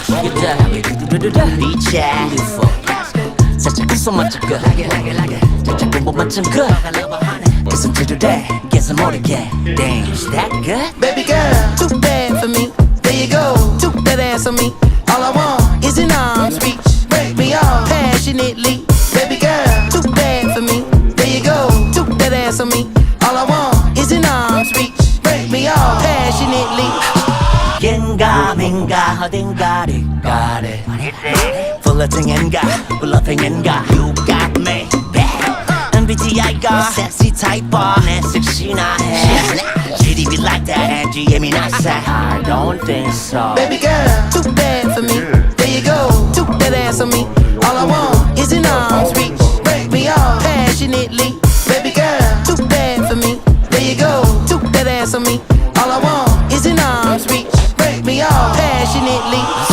Reach out 살짝 웃어만 좀 그 살짝 공복만 좀 그 Guess I'm today Guess I'm 모르게 Damn, is that good? Baby girl, too bad for me. There you go, took that ass on me. All I want is an arm's reach. Break me off passionately. Baby girl, too bad for me. There you go, took that ass on me. All I want is an arm's reach. Break me off passionately. 걘가 민가 어딘가를 가래 플러팅인가 블러핑인가 You got me MBTI가 sexy type 내 섹시나 해 GDB like that and GM이 나서 I don't think so Baby girl, too bad for me. There you go, took that ass on me. All I want is an arm's reach. Break me off passionately. Baby girl, too bad for me. There you go, took that ass on me. All I want is an arm's reach. Break me off passionately.